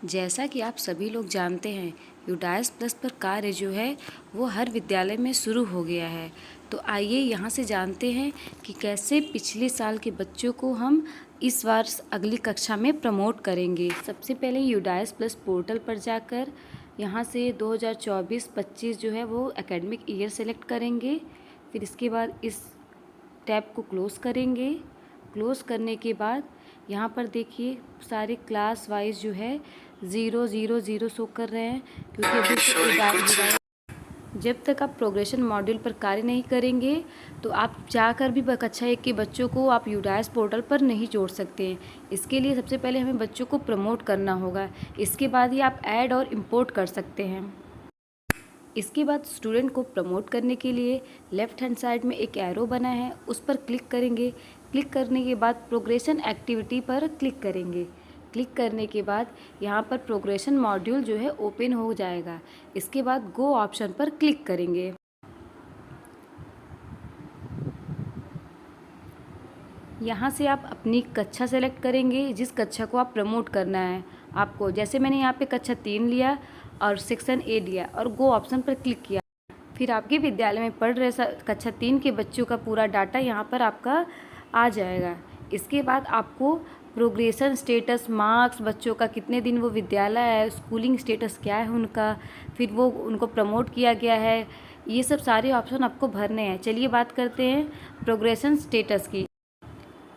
जैसा कि आप सभी लोग जानते हैं, यूडाइस प्लस पर कार्य जो है वो हर विद्यालय में शुरू हो गया है। तो आइए यहाँ से जानते हैं कि कैसे पिछले साल के बच्चों को हम इस बार अगली कक्षा में प्रमोट करेंगे। सबसे पहले यूडाइस प्लस पोर्टल पर जाकर यहाँ से 2024-25 जो है वो एकेडमिक ईयर सेलेक्ट करेंगे। फिर इसके बाद इस टैब को क्लोज़ करेंगे। क्लोज़ करने के बाद यहाँ पर देखिए सारे क्लास वाइज जो है 0 0 0 शो कर रहे हैं, क्योंकि अभी जब तक आप प्रोग्रेशन मॉड्यूल पर कार्य नहीं करेंगे तो आप जाकर भी कक्षा 1 के बच्चों को आप यूडाइस पोर्टल पर नहीं जोड़ सकते हैं। इसके लिए सबसे पहले हमें बच्चों को प्रमोट करना होगा, इसके बाद ही आप ऐड और इम्पोर्ट कर सकते हैं। इसके बाद स्टूडेंट को प्रमोट करने के लिए लेफ़्ट हैंड साइड में एक एरो बना है, उस पर क्लिक करेंगे। क्लिक करने के बाद प्रोग्रेशन एक्टिविटी पर क्लिक करेंगे। क्लिक करने के बाद यहाँ पर प्रोग्रेशन मॉड्यूल जो है ओपन हो जाएगा। इसके बाद गो ऑप्शन पर क्लिक करेंगे। यहाँ से आप अपनी कक्षा सेलेक्ट करेंगे, जिस कक्षा को आप प्रमोट करना है आपको। जैसे मैंने यहाँ पे कक्षा 3 लिया और सेक्शन ए लिया और गो ऑप्शन पर क्लिक किया। फिर आपके विद्यालय में पढ़ रहे कक्षा 3 के बच्चों का पूरा डाटा यहाँ पर आपका आ जाएगा। इसके बाद आपको प्रोग्रेशन स्टेटस, मार्क्स, बच्चों का कितने दिन वो विद्यालय है, स्कूलिंग स्टेटस क्या है उनका, फिर वो उनको प्रमोट किया गया है, ये सब सारे ऑप्शन आपको भरने हैं। चलिए बात करते हैं प्रोग्रेशन स्टेटस की।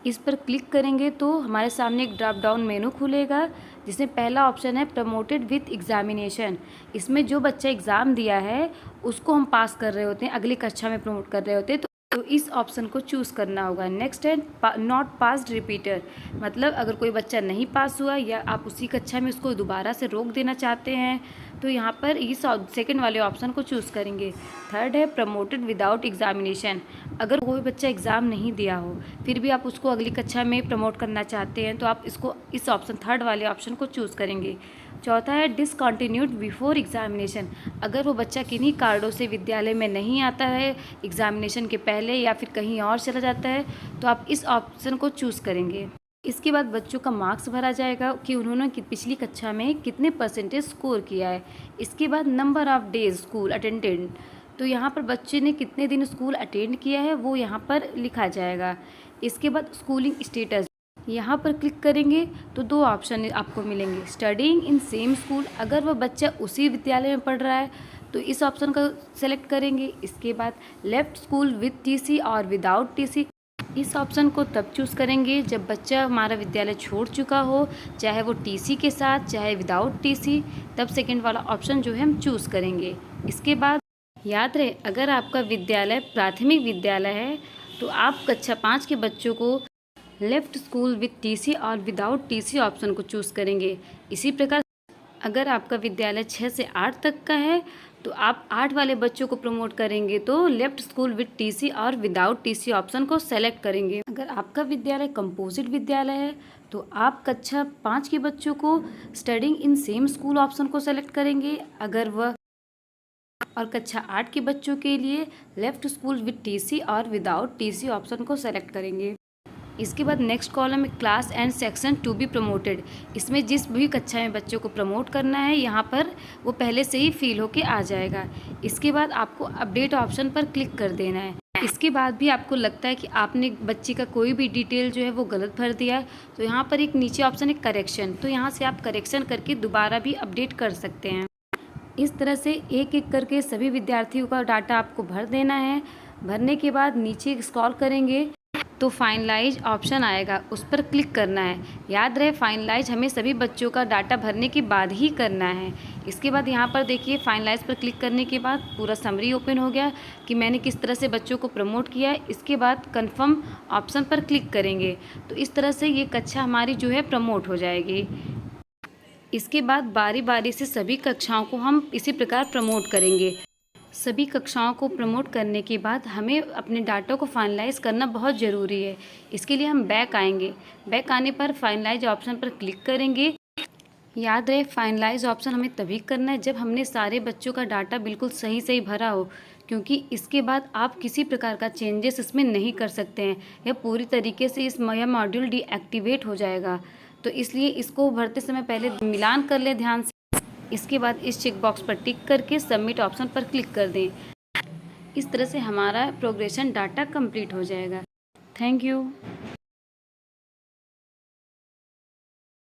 इस पर क्लिक करेंगे तो हमारे सामने एक ड्रॉप डाउन मेनू खुलेगा, जिसमें पहला ऑप्शन है प्रमोटेड विथ एग्जामिनेशन। इसमें जो बच्चा एग्ज़ाम दिया है उसको हम पास कर रहे होते हैं, अगली कक्षा में प्रमोट कर रहे होते हैं, तो इस ऑप्शन को चूज़ करना होगा। नेक्स्ट है नॉट पास्ड रिपीटर, मतलब अगर कोई बच्चा नहीं पास हुआ या आप उसी कक्षा में उसको दोबारा से रोक देना चाहते हैं तो यहाँ पर इस सेकंड वाले ऑप्शन को चूज़ करेंगे। थर्ड है प्रमोटेड विदाउट एग्जामिनेशन, अगर कोई बच्चा एग्ज़ाम नहीं दिया हो फिर भी आप उसको अगली कक्षा में प्रमोट करना चाहते हैं तो आप इसको इस ऑप्शन थर्ड वाले ऑप्शन को चूज़ करेंगे। चौथा है डिसकंटिन्यूड बिफोर एग्जामिनेशन, अगर वो बच्चा किन्हीं कारणों से विद्यालय में नहीं आता है एग्जामिनेशन के पहले या फिर कहीं और चला जाता है तो आप इस ऑप्शन को चूज़ करेंगे। इसके बाद बच्चों का मार्क्स भरा जाएगा कि उन्होंने पिछली कक्षा में कितने परसेंटेज स्कोर किया है। इसके बाद number of days school attended, तो यहाँ पर बच्चे ने कितने दिन स्कूल अटेंड किया है वो यहाँ पर लिखा जाएगा। इसके बाद स्कूलिंग स्टेटस, यहाँ पर क्लिक करेंगे तो दो ऑप्शन आपको मिलेंगे। स्टडीइंग इन सेम स्कूल, अगर वह बच्चा उसी विद्यालय में पढ़ रहा है तो इस ऑप्शन का सेलेक्ट करेंगे। इसके बाद लेफ्ट स्कूल विथ टीसी और विदाउट टीसी, इस ऑप्शन को तब चूज़ करेंगे जब बच्चा हमारा विद्यालय छोड़ चुका हो, चाहे वो टीसी के साथ चाहे विदाउट टीसी, तब सेकंड वाला ऑप्शन जो है हम चूज़ करेंगे। इसके बाद याद रहे, अगर आपका विद्यालय प्राथमिक विद्यालय है तो आप कक्षा 5 के बच्चों को लेफ्ट स्कूल विथ टीसी और विदाउट टीसी ऑप्शन को चूज़ करेंगे। इसी प्रकार अगर आपका विद्यालय 6 से 8 तक का है तो आप 8 वाले बच्चों को प्रमोट करेंगे तो लेफ्ट स्कूल विथ टीसी और विदाउट टीसी ऑप्शन को सेलेक्ट करेंगे। अगर आपका विद्यालय कंपोजिट विद्यालय है तो आप कक्षा 5 के बच्चों को studying in same school option को सेलेक्ट करेंगे, अगर वह और कक्षा 8 के बच्चों के लिए लेफ्ट स्कूल विथ टीसी और विदाउट टीसी ऑप्शन को सेलेक्ट करेंगे। इसके बाद नेक्स्ट कॉलम में class and section to be promoted, इसमें जिस भी कक्षा में बच्चों को प्रमोट करना है यहाँ पर वो पहले से ही फिल होके आ जाएगा। इसके बाद आपको अपडेट ऑप्शन पर क्लिक कर देना है। इसके बाद भी आपको लगता है कि आपने बच्चे का कोई भी डिटेल जो है वो गलत भर दिया है तो यहाँ पर एक नीचे ऑप्शन है करेक्शन, तो यहाँ से आप करेक्शन करके दोबारा भी अपडेट कर सकते हैं। इस तरह से एक एक करके सभी विद्यार्थियों का डाटा आपको भर देना है। भरने के बाद नीचे स्क्रॉल करेंगे तो फाइनलाइज ऑप्शन आएगा, उस पर क्लिक करना है। याद रहे फाइनलाइज हमें सभी बच्चों का डाटा भरने के बाद ही करना है। इसके बाद यहाँ पर देखिए फाइनलाइज पर क्लिक करने के बाद पूरा समरी ओपन हो गया कि मैंने किस तरह से बच्चों को प्रमोट किया है। इसके बाद कंफर्म ऑप्शन पर क्लिक करेंगे तो इस तरह से ये कक्षा हमारी जो है प्रमोट हो जाएगी। इसके बाद बारी बारी से सभी कक्षाओं को हम इसी प्रकार प्रमोट करेंगे। सभी कक्षाओं को प्रमोट करने के बाद हमें अपने डाटा को फाइनलाइज करना बहुत ज़रूरी है। इसके लिए हम बैक आएंगे। बैक आने पर फाइनलाइज ऑप्शन पर क्लिक करेंगे। याद रहे फाइनलाइज ऑप्शन हमें तभी करना है जब हमने सारे बच्चों का डाटा बिल्कुल सही सही भरा हो, क्योंकि इसके बाद आप किसी प्रकार का चेंजेस इसमें नहीं कर सकते हैं। यह पूरी तरीके से यह मॉड्यूल डीएक्टिवेट हो जाएगा। तो इसलिए इसको भरते समय पहले मिलान कर लें ध्यान से। इसके बाद इस चेक बॉक्स पर टिक करके सबमिट ऑप्शन पर क्लिक कर दें। इस तरह से हमारा प्रोग्रेशन डाटा कंप्लीट हो जाएगा। Thank you.